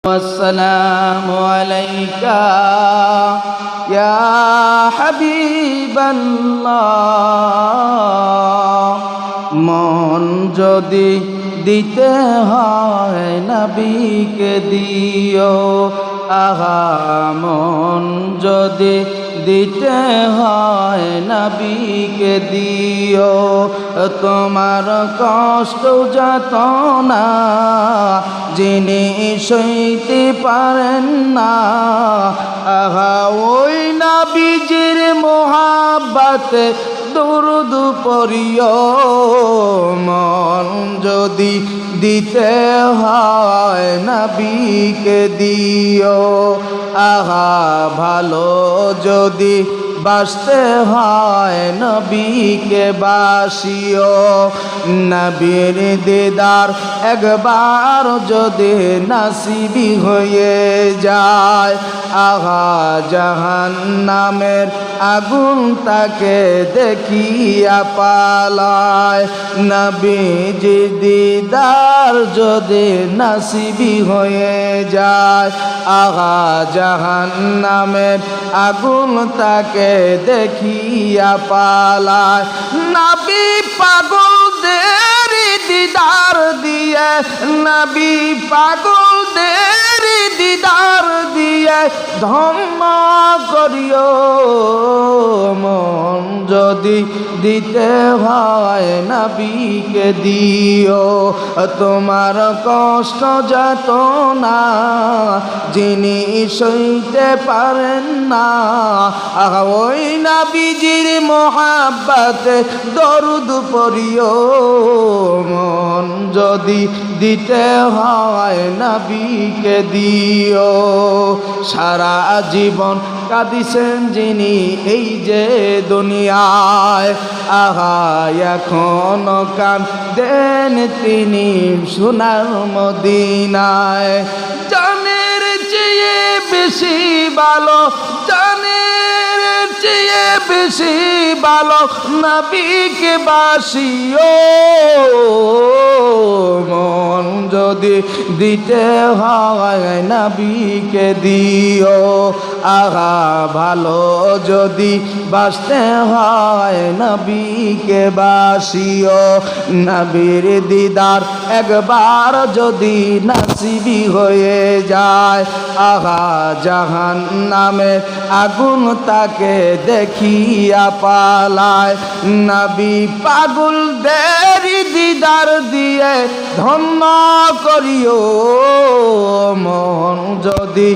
والسلام عليك يا حبيب الله মন যদি দিতে হয় নবীকে দিও আহা মন যদি দিতে হয় নবীকে দিও তোমার কষ্ট যাতনা যিনি সইতে পারেন না আহা ওই নবীজির মোহাব্বতে দুরুদ পড়িও মন যদি দিতে হয় নবীকে দিও আহা ভালো যদি বাসতে হয় নবীকে বাসিও নবীর দিদার একবার যদি নসিবি হয়ে যায় আহা জাহান্নামের আগুন তাকে দেখিয়া পালায় নবীজি দিদার যদি নসিবি হয়ে যায় আহা জাহান্নামের আগুন তাকে দেখিয়া পালায় নবী পাগলদের দিদার দিয়ে নবী পাগলদের দিদার দিয়ে ধম্ম করিও মন যদি দিতে হয় নবীকে দিও তোমার কষ্ট যাতনা যিনি সইতে পারেন না ওই নবীজির মোহাব্বতে দরুদ পড়িও মন যদি দিতে হয় নবীকে দিও সারা জীবন কাঁদিছেন যিনি এই যে দুনিয়ায় আহা এখনো কাঁদেন তিনি সোনার মদিনায় জানের চেয়ে বেশি ভালো জানের চেয়ে বেশি ভালো নবীকে বাসিও মন যদি দিতে হয় নবীকে দিও আহা ভালো যদি বাসতে হয় নবীকে বাসিও নবীর দিদার একবার যদি নসিবি হয়ে যায় আহা জাহান্নামের আগুন তাকে দেখিয়া পালায় নবী পাগলদের দিদার দিয়ে ধন্য করিও মন যদি